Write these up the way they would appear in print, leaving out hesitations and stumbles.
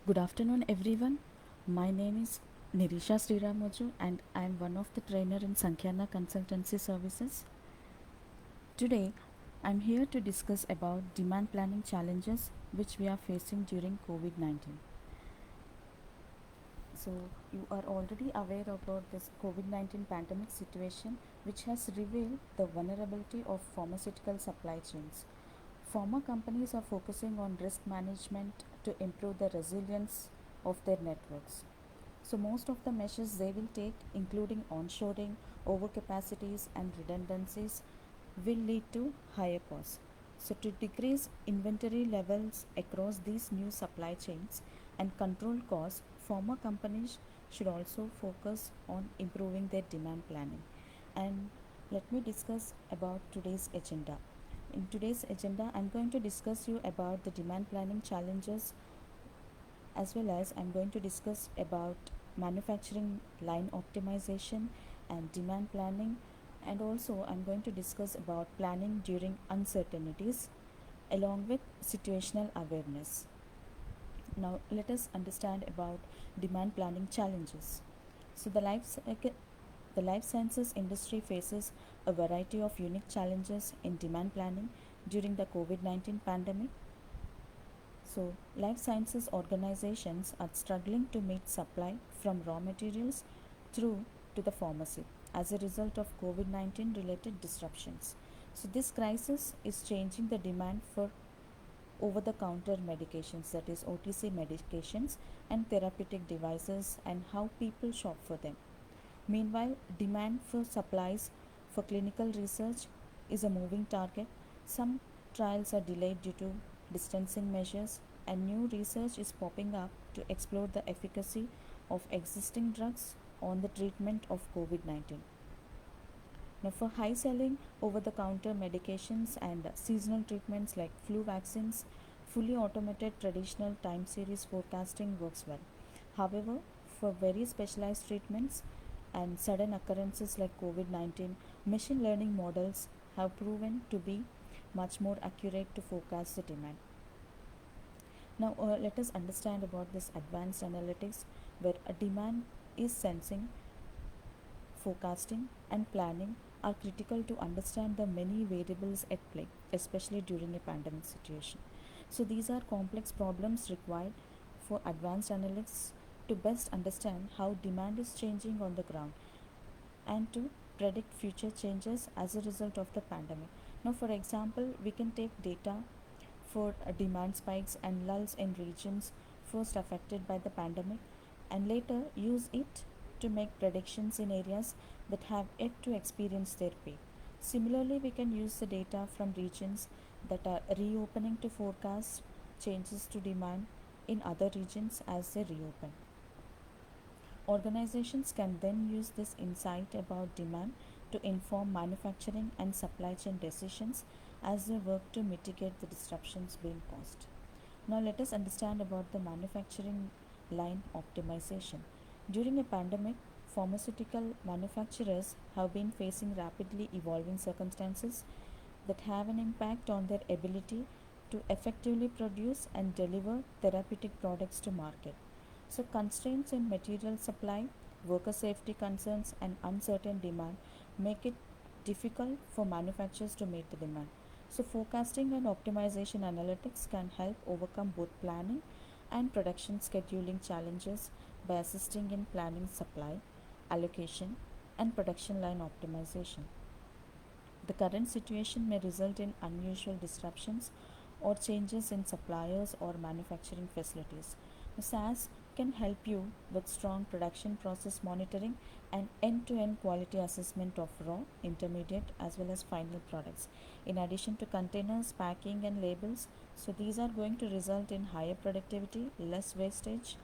Good afternoon, everyone. My name is Nirisha Sriramoju, and I am one of the trainer in Sankyana Consultancy Services. Today, I am here to discuss about demand planning challenges which we are facing during COVID-19. So, you are already aware about this COVID-19 pandemic situation, which has revealed the vulnerability of pharmaceutical supply chains. Pharma companies are focusing on risk management to improve the resilience of their networks. So, most of the measures they will take, including onshoring, overcapacities, and redundancies, will lead to higher costs. So, to decrease inventory levels across these new supply chains and control costs, pharma companies should also focus on improving their demand planning. And let me discuss about today's agenda. In today's agenda, I'm going to discuss you about the demand planning challenges, as well as I'm going to discuss about manufacturing line optimization and demand planning, and also I'm going to discuss about planning during uncertainties along with situational awareness. Now let us understand about demand planning challenges. So the life sciences industry faces a variety of unique challenges in demand planning during the COVID-19 pandemic. So, life sciences organizations are struggling to meet supply from raw materials through to the pharmacy as a result of COVID-19 related disruptions. So, this crisis is changing the demand for over the counter medications, that is, OTC medications, and therapeutic devices, and how people shop for them. Meanwhile, demand for supplies for clinical research is a moving target. Some trials are delayed due to distancing measures, and new research is popping up to explore the efficacy of existing drugs on the treatment of COVID 19. Now, for high selling over the counter medications and seasonal treatments like flu vaccines, fully automated traditional time series forecasting works well. However, for very specialized treatments and sudden occurrences like COVID 19, machine learning models have proven to be much more accurate to forecast the demand. Now, let us understand about this advanced analytics where a demand is sensing, forecasting, and planning are critical to understand the many variables at play, especially during a pandemic situation. So, these are complex problems required for advanced analysts to best understand how demand is changing on the ground and to predict future changes as a result of the pandemic. Now, for example, we can take data for demand spikes and lulls in regions first affected by the pandemic and later use it to make predictions in areas that have yet to experience their peak. Similarly, we can use the data from regions that are reopening to forecast changes to demand in other regions as they reopen. Organizations can then use this insight about demand to inform manufacturing and supply chain decisions as they work to mitigate the disruptions being caused. Now, let us understand about the manufacturing line optimization. During a pandemic, pharmaceutical manufacturers have been facing rapidly evolving circumstances that have an impact on their ability to effectively produce and deliver therapeutic products to market. So, constraints in material supply, worker safety concerns, and uncertain demand make it difficult for manufacturers to meet the demand. So, forecasting and optimization analytics can help overcome both planning and production scheduling challenges by assisting in planning supply, allocation, and production line optimization. The current situation may result in unusual disruptions or changes in suppliers or manufacturing facilities. SAS can help you with strong production process monitoring and end to end quality assessment of raw, intermediate, as well as final products. In addition to containers, packing, and labels, so these are going to result in higher productivity, less wastage,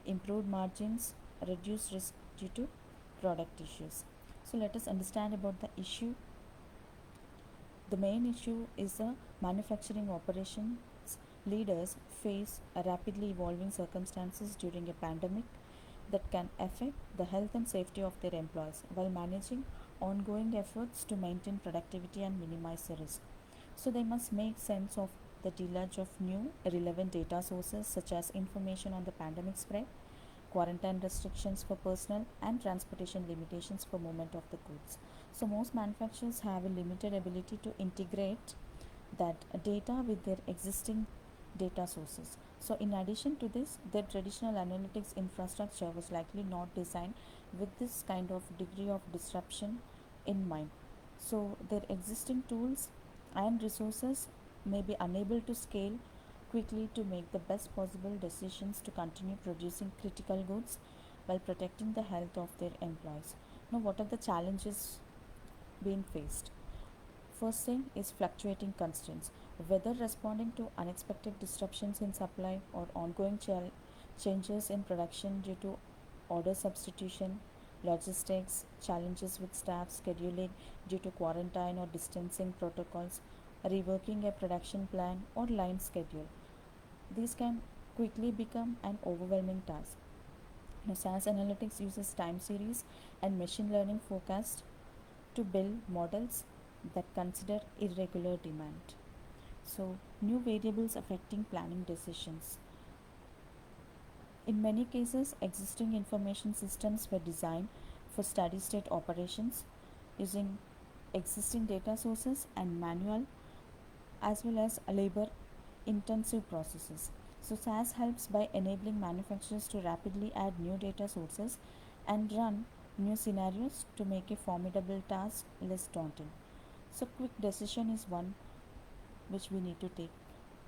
improved margins, reduced risk due to product issues. So, let us understand about the issue. The main issue is the manufacturing operations leaders face a rapidly evolving circumstances during a pandemic that can affect the health and safety of their employees while managing ongoing efforts to maintain productivity and minimize the risk. So they must make sense of the deluge of new relevant data sources such as information on the pandemic spread, quarantine restrictions for personnel, and transportation limitations for movement of the goods. So most manufacturers have a limited ability to integrate that data with their existing data sources. So in addition to this, their traditional analytics infrastructure was likely not designed with this kind of degree of disruption in mind. So their existing tools and resources may be unable to scale quickly to make the best possible decisions to continue producing critical goods while protecting the health of their employees. Now, what are the challenges being faced? First thing is fluctuating constraints. Whether responding to unexpected disruptions in supply or ongoing changes in production due to order substitution, logistics, challenges with staff scheduling due to quarantine or distancing protocols, reworking a production plan or line schedule. These can quickly become an overwhelming task. Now, SAS Analytics uses time series and machine learning forecast to build models that consider irregular demand. So, new variables affecting planning decisions. In many cases, existing information systems were designed for steady state operations using existing data sources and manual as well as labor intensive processes. So, SAS helps by enabling manufacturers to rapidly add new data sources and run new scenarios to make a formidable task less daunting. So, quick decision is one which we need to take,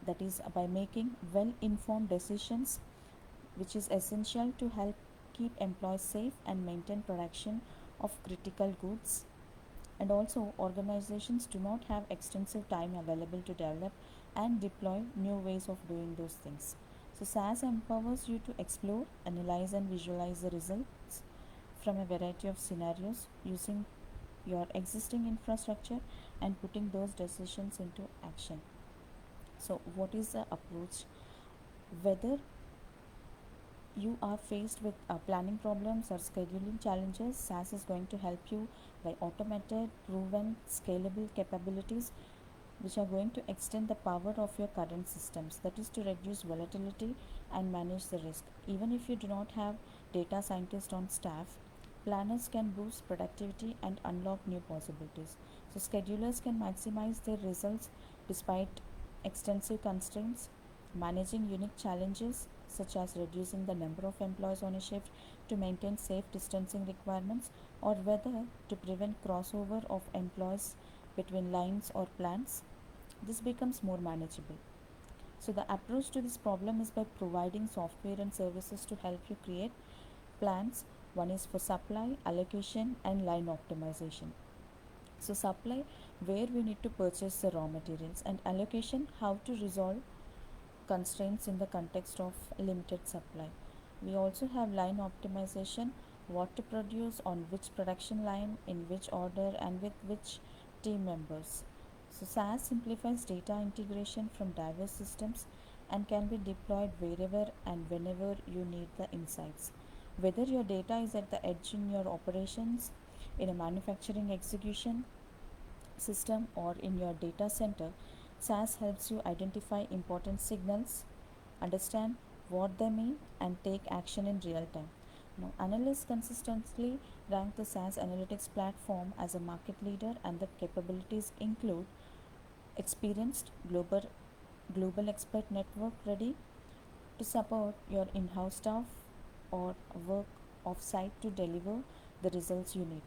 that is, by making well informed decisions, which is essential to help keep employees safe and maintain production of critical goods. And also, organizations do not have extensive time available to develop and deploy new ways of doing those things. So, SAS empowers you to explore, analyze, and visualize the results from a variety of scenarios using your existing infrastructure and putting those decisions into action. So, what is the approach? Whether you are faced with planning problems or scheduling challenges, SAS is going to help you by automated, proven, scalable capabilities which are going to extend the power of your current systems, that is to reduce volatility and manage the risk. Even if you do not have data scientists on staff, planners can boost productivity and unlock new possibilities. So schedulers can maximize their results despite extensive constraints, managing unique challenges such as reducing the number of employees on a shift to maintain safe distancing requirements, or whether to prevent crossover of employees between lines or plants. This becomes more manageable. So, the approach to this problem is by providing software and services to help you create plans. One is for supply, allocation, and line optimization. So, supply, where we need to purchase the raw materials, and allocation, how to resolve constraints in the context of limited supply. We also have line optimization, what to produce on which production line, in which order, and with which team members. So, SAS simplifies data integration from diverse systems and can be deployed wherever and whenever you need the insights. Whether your data is at the edge in your operations, in a manufacturing execution system, or in your data center, SAS helps you identify important signals, understand what they mean, and take action in real time. Now, analysts consistently rank the SAS analytics platform as a market leader, and the capabilities include experienced global expert network ready to support your in-house staff or work off-site to deliver the results you need.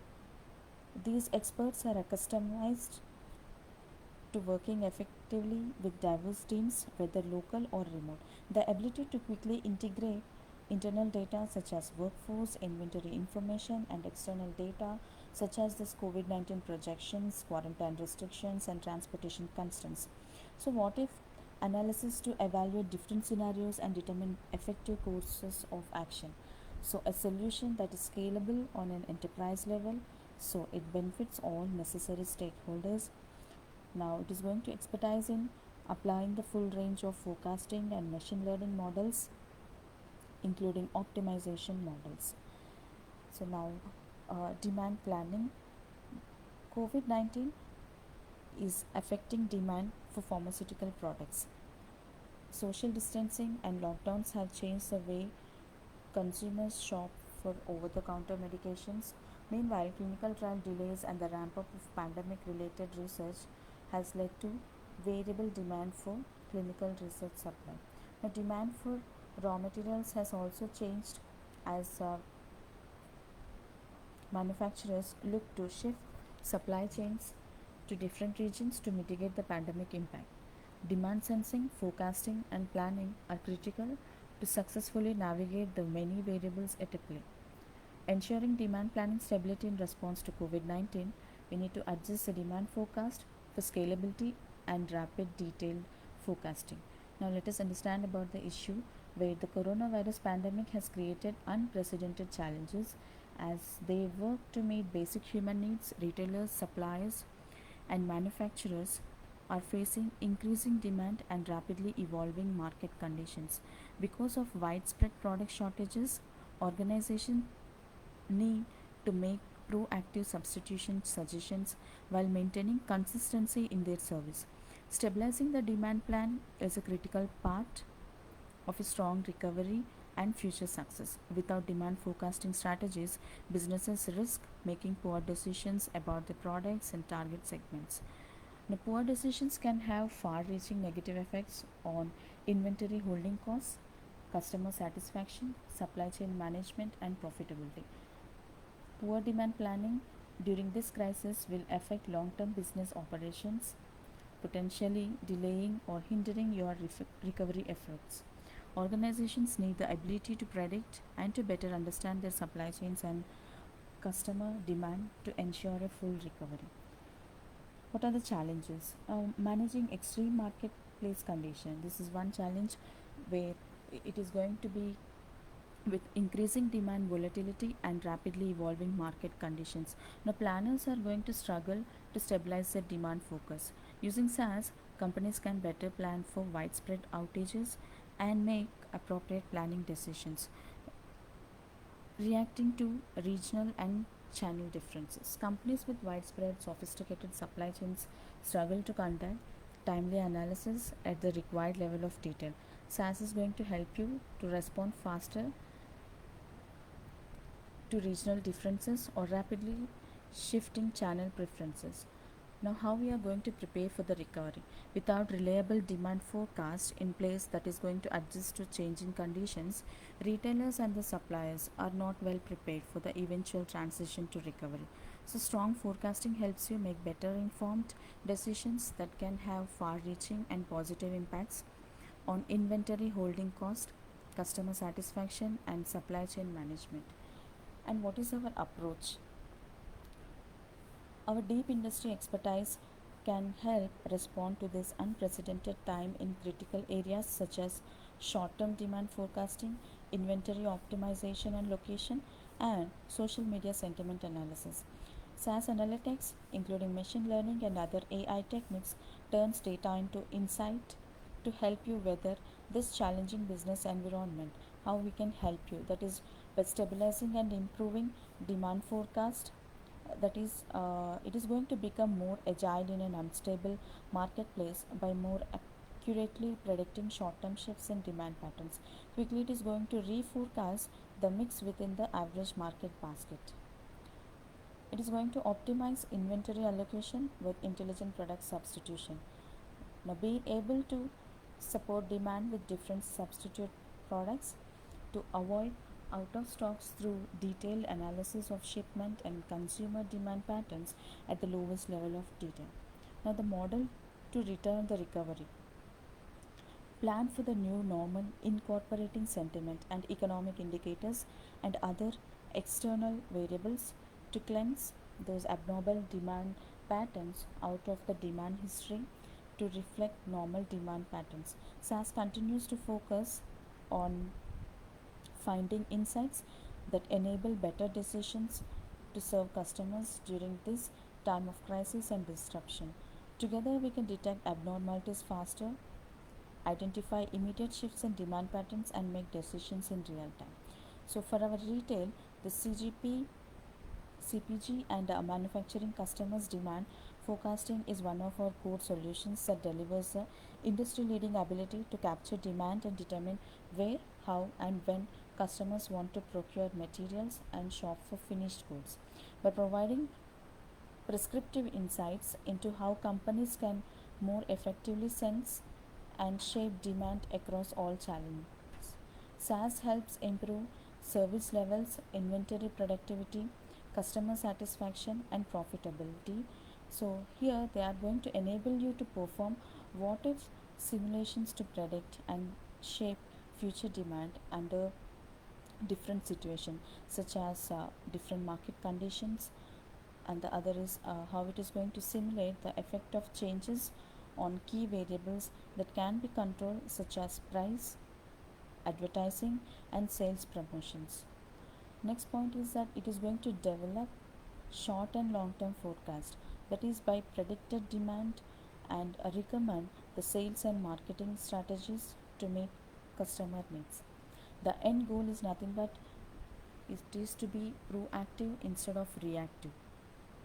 These experts are accustomed to working effectively with diverse teams, whether local or remote. The ability to quickly integrate internal data such as workforce, inventory information, and external data such as this COVID-19 projections, quarantine restrictions, and transportation constraints. So, what if analysis to evaluate different scenarios and determine effective courses of action? So, a solution that is scalable on an enterprise level, so it benefits all necessary stakeholders. Now, it is going to expertise in applying the full range of forecasting and machine learning models, including optimization models. So, now demand planning. COVID 19 is affecting demand for pharmaceutical products. Social distancing and lockdowns have changed the way consumers shop for over the counter medications. Meanwhile, clinical trial delays and the ramp up of pandemic related research has led to variable demand for clinical research supply. Now, demand for raw materials has also changed as manufacturers look to shift supply chains to different regions to mitigate the pandemic impact. Demand sensing, forecasting, and planning are critical to successfully navigate the many variables at play. Ensuring demand planning stability in response to COVID 19, we need to adjust the demand forecast for scalability and rapid detailed forecasting. Now, let us understand about the issue where the coronavirus pandemic has created unprecedented challenges as they work to meet basic human needs. Retailers, suppliers, and manufacturers are facing increasing demand and rapidly evolving market conditions. Because of widespread product shortages, organizations need to make proactive substitution suggestions while maintaining consistency in their service. Stabilizing the demand plan is a critical part of a strong recovery and future success. Without demand forecasting strategies, businesses risk making poor decisions about the products and target segments. Now, poor decisions can have far reaching negative effects on inventory holding costs, customer satisfaction, supply chain management, and profitability. Poor demand planning during this crisis will affect long term business operations, potentially delaying or hindering your recovery efforts. Organizations need the ability to predict and to better understand their supply chains and customer demand to ensure a full recovery. What are the challenges? Managing extreme marketplace condition. This is one challenge where it is going to be with increasing demand volatility and rapidly evolving market conditions. Now, planners are going to struggle to stabilize their demand focus. Using SaaS, companies can better plan for widespread outages and make appropriate planning decisions, reacting to regional and channel differences. Companies with widespread sophisticated supply chains struggle to conduct timely analysis at the required level of detail. SaaS is going to help you to respond faster to regional differences or rapidly shifting channel preferences. Now, how we are going to prepare for the recovery? Without reliable demand forecast in place that is going to adjust to changing conditions, retailers and the suppliers are not well prepared for the eventual transition to recovery. So, strong forecasting helps you make better informed decisions that can have far reaching and positive impacts on inventory holding cost, customer satisfaction, and supply chain management. And what is our approach? Our deep industry expertise can help respond to this unprecedented time in critical areas such as short term demand forecasting, inventory optimization and location, and social media sentiment analysis. SaaS analytics, including machine learning and other AI techniques, turns data into insight to help you weather this challenging business environment. How we can help you? That is by stabilizing and improving demand forecast, that is it is going to become more agile in an unstable marketplace by more accurately predicting short-term shifts in demand patterns. Quickly, it is going to reforecast the mix within the average market basket. It is going to optimize inventory allocation with intelligent product substitution. Now, being able to support demand with different substitute products to avoid out of stocks through detailed analysis of shipment and consumer demand patterns at the lowest level of detail. Now, the model to return the recovery. Plan for the new normal, incorporating sentiment and economic indicators and other external variables to cleanse those abnormal demand patterns out of the demand history to reflect normal demand patterns. SaaS continues to focus on finding insights that enable better decisions to serve customers during this time of crisis and disruption. Together, we can detect abnormalities faster, identify immediate shifts in demand patterns, and make decisions in real time. So, for our retail, the CGP, CPG, and manufacturing customers' demand Forecasting is one of our core solutions that delivers a industry leading ability to capture demand and determine where, how, and when customers want to procure materials and shop for finished goods. By providing prescriptive insights into how companies can more effectively sense and shape demand across all channels. SaaS helps improve service levels, inventory productivity, customer satisfaction, and profitability. So, here they are going to enable you to perform what if simulations to predict and shape future demand under different situations, such as different market conditions, and the other is how it is going to simulate the effect of changes on key variables that can be controlled, such as price, advertising, and sales promotions. Next point is that it is going to develop short and long term forecast, that is by predicted demand, and recommend the sales and marketing strategies to meet customer needs. The end goal is nothing but it is to be proactive instead of reactive.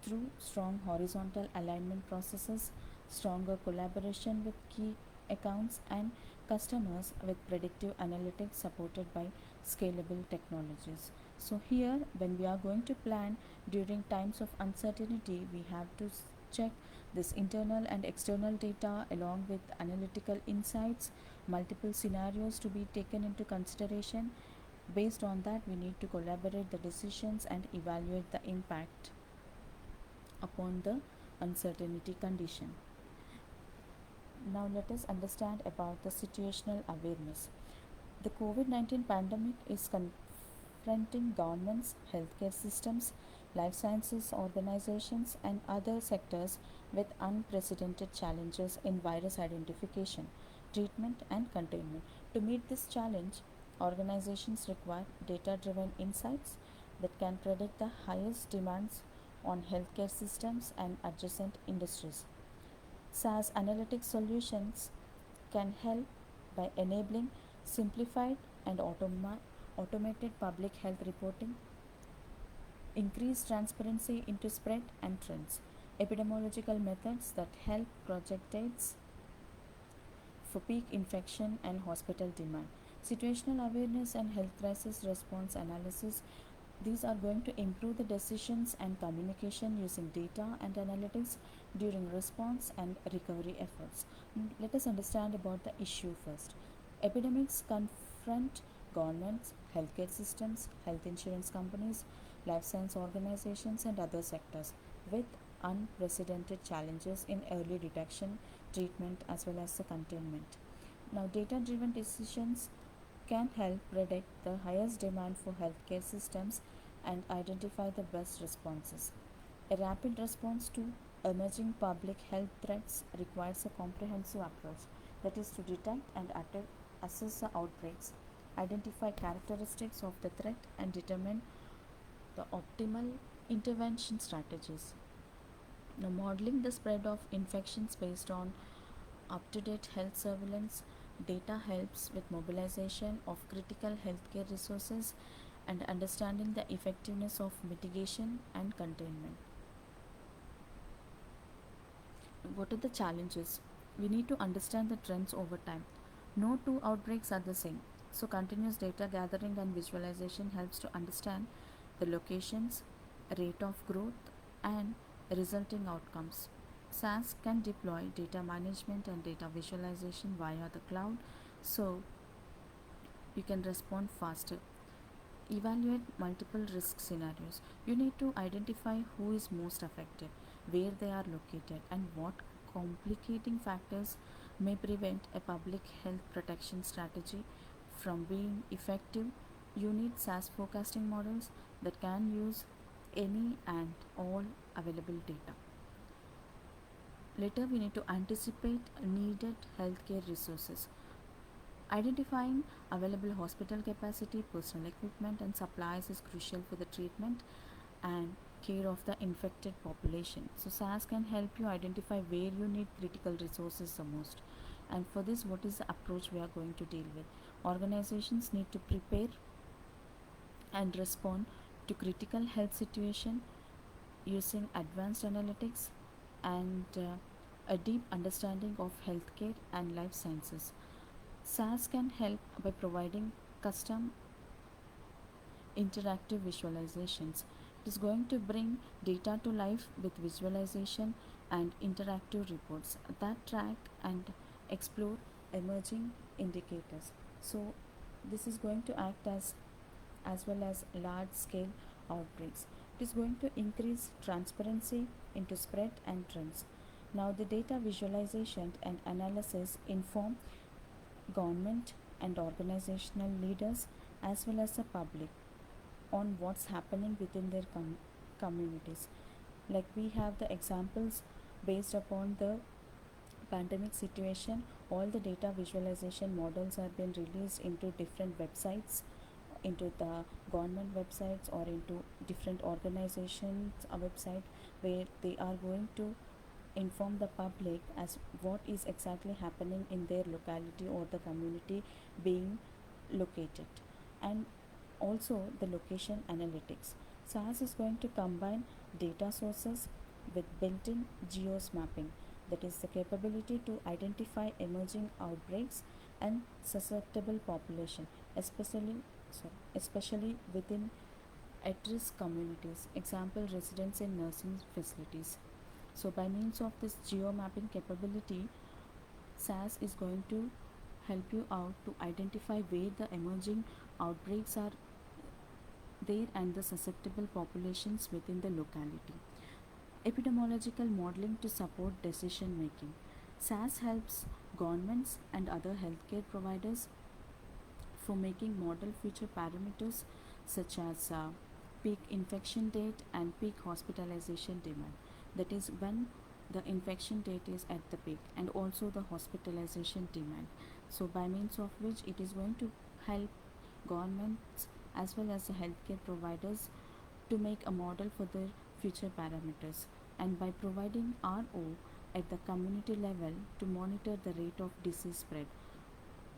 Through strong horizontal alignment processes, stronger collaboration with key accounts and customers with predictive analytics supported by scalable technologies. So, here, when we are going to plan during times of uncertainty, we have to check this internal and external data along with analytical insights, multiple scenarios to be taken into consideration. Based on that, we need to collaborate the decisions and evaluate the impact upon the uncertainty condition. Now let us understand about the situational awareness. The COVID-19 pandemic is confronting governments, healthcare systems, life sciences organizations, and other sectors with unprecedented challenges in virus identification, treatment, and containment. To meet this challenge, organizations require data driven insights that can predict the highest demands on healthcare systems and adjacent industries. SaaS analytics solutions can help by enabling simplified and automated public health reporting, increase transparency into spread and trends, epidemiological methods that help project dates for peak infection and hospital demand, situational awareness and health crisis response analysis. These are going to improve the decisions and communication using data and analytics during response and recovery efforts. Let us understand about the issue first. Epidemics confront governments, healthcare systems, health insurance companies, life science organizations, and other sectors with unprecedented challenges in early detection, treatment, as well as the containment. Now, data driven decisions can help predict the highest demand for healthcare systems and identify the best responses. A rapid response to emerging public health threats requires a comprehensive approach, that is, to detect and assess the outbreaks, identify characteristics of the threat, and determine the optimal intervention strategies. Now, modeling the spread of infections based on up to date health surveillance data helps with mobilization of critical healthcare resources and understanding the effectiveness of mitigation and containment. What are the challenges? We need to understand the trends over time. No two outbreaks are the same. So, continuous data gathering and visualization helps to understand the locations, rate of growth, and resulting outcomes. SaaS can deploy data management and data visualization via the cloud, so you can respond faster. Evaluate multiple risk scenarios. You need to identify who is most affected, where they are located, and what complicating factors may prevent a public health protection strategy from being effective. You need SaaS forecasting models that can use any and all available data. Later, we need to anticipate needed healthcare resources. Identifying available hospital capacity, personal equipment, and supplies is crucial for the treatment and care of the infected population. So, SaaS can help you identify where you need critical resources the most. And for this, what is the approach we are going to deal with? Organizations need to prepare and respond to critical health situation using advanced analytics, and a deep understanding of healthcare and life sciences. SAS can help by providing custom interactive visualizations. It is going to bring data to life with visualization and interactive reports that track and explore emerging indicators. So, this is going to act as well as large scale outbreaks. It is going to increase transparency into spread and trends. Now, the data visualization and analysis inform government and organizational leaders as well as the public on what's happening within their communities. Like we have the examples based upon the pandemic situation, all the data visualization models have been released into different websites, into the government websites or into different organizations website, where they are going to inform the public as what is exactly happening in their locality or the community being located. And also the location analytics. SAS is going to combine data sources with built-in geos mapping, that is the capability to identify emerging outbreaks and susceptible population, especially within at-risk communities, example residents in nursing facilities. So by means of this geo mapping capability, SAS is going to help you out to identify where the emerging outbreaks are there and the susceptible populations within the locality. Epidemiological modeling to support decision making. SAS helps governments and other healthcare providers for making model future parameters such as peak infection date and peak hospitalization demand. That is when the infection date is at the peak, and also the hospitalization demand. So, by means of which it is going to help governments as well as the healthcare providers to make a model for their future parameters, and by providing RO at the community level to monitor the rate of disease spread.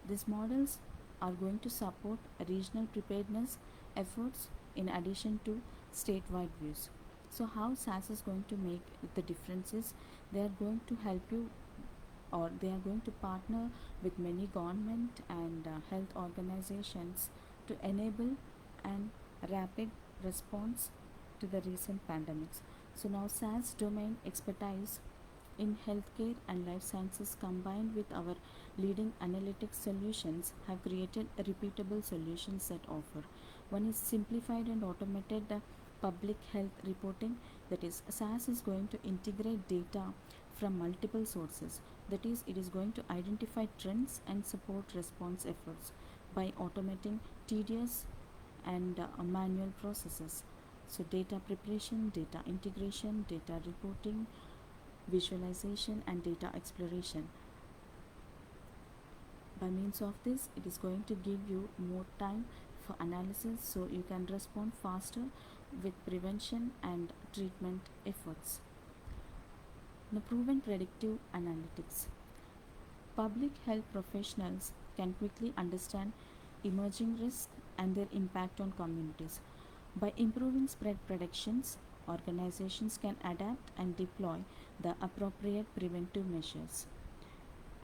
These models are going to support regional preparedness efforts in addition to statewide views. So, how SAS is going to make the differences? They are going to help you, or they are going to partner with many government and health organizations to enable an rapid response to the recent pandemics. So now SAS domain expertise in healthcare and life sciences combined with our leading analytics solutions have created repeatable solutions that offer. One is simplified and automated public health reporting, that is SAS is going to integrate data from multiple sources, that is it is going to identify trends and support response efforts by automating tedious and manual processes. So data preparation, data integration, data reporting, visualization and data exploration. By means of this, it is going to give you more time for analysis so you can respond faster with prevention and treatment efforts. Now, proven predictive analytics. Public health professionals can quickly understand emerging risks and their impact on communities. By improving spread predictions, organizations can adapt and deploy the appropriate preventive measures.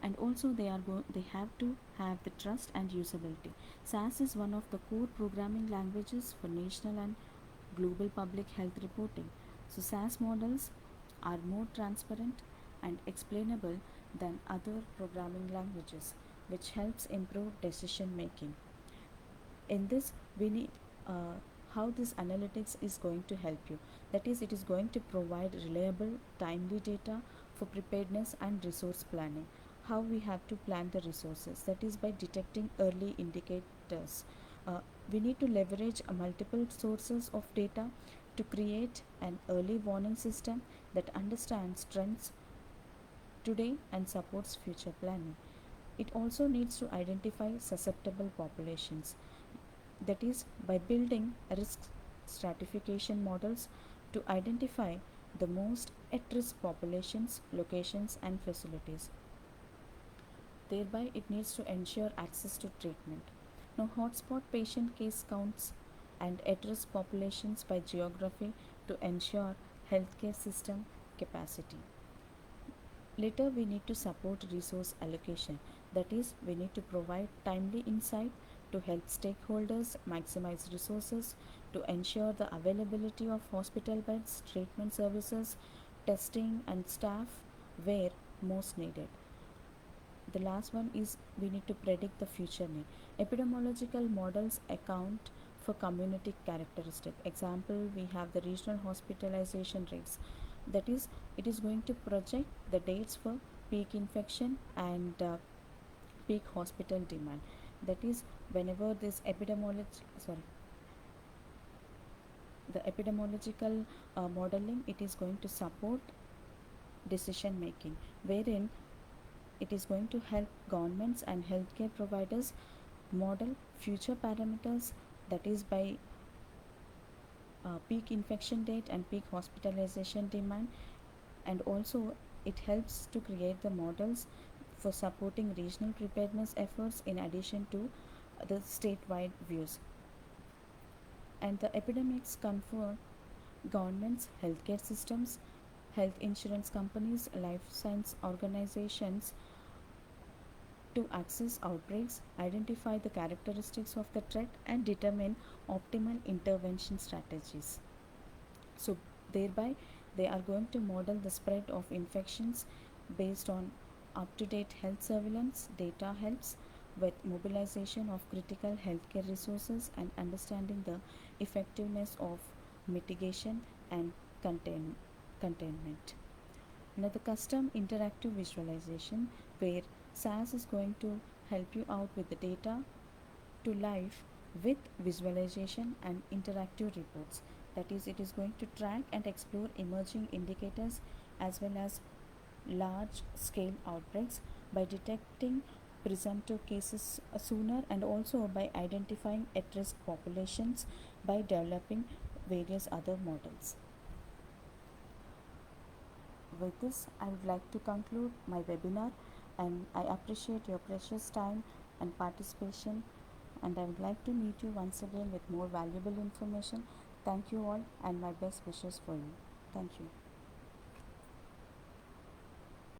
And also they have to have the trust and usability. SAS is one of the core programming languages for national and global public health reporting. So SAS models are more transparent and explainable than other programming languages, which helps improve decision making. In this, we need how this analytics is going to help you. That is, it is going to provide reliable, timely data for preparedness and resource planning. How we have to plan the resources, that is by detecting early indicators. Uh, we need to leverage multiple sources of data to create an early warning system that understands trends today and supports future planning. It also needs to identify susceptible populations, that is, by building risk stratification models to identify the most at risk populations, locations, and facilities. Thereby, it needs to ensure access to treatment. Now, hotspot patient case counts and at risk populations by geography to ensure healthcare system capacity. Later, we need to support resource allocation. That is, we need to provide timely insight to help stakeholders maximize resources to ensure the availability of hospital beds, treatment services, testing, and staff where most needed. The last one is we need to predict the future need. Epidemiological models account for community characteristic. Example, we have the regional hospitalization rates. That is, it is going to project the dates for peak infection and peak hospital demand. That is, whenever this the epidemiological modeling, it is going to support decision making, wherein it is going to help governments and healthcare providers model future parameters, that is by peak infection date and peak hospitalization demand, and also it helps to create the models for supporting regional preparedness efforts in addition to the statewide views. And the epidemics confirm governments, healthcare systems, health insurance companies, life science organizations to access outbreaks, identify the characteristics of the threat, and determine optimal intervention strategies. So, thereby, they are going to model the spread of infections based on up to date health surveillance. Data helps with mobilization of critical healthcare resources and understanding the effectiveness of mitigation and containment. Now, the custom interactive visualization, where SAS is going to help you out with the data to life with visualization and interactive reports. That is, it is going to track and explore emerging indicators as well as large scale outbreaks by detecting presumptive cases sooner, and also by identifying at risk populations by developing various other models. With this, I would like to conclude my webinar, and I appreciate your precious time and participation, and I would like to meet you once again with more valuable information. Thank you all, and my best wishes for you. Thank you.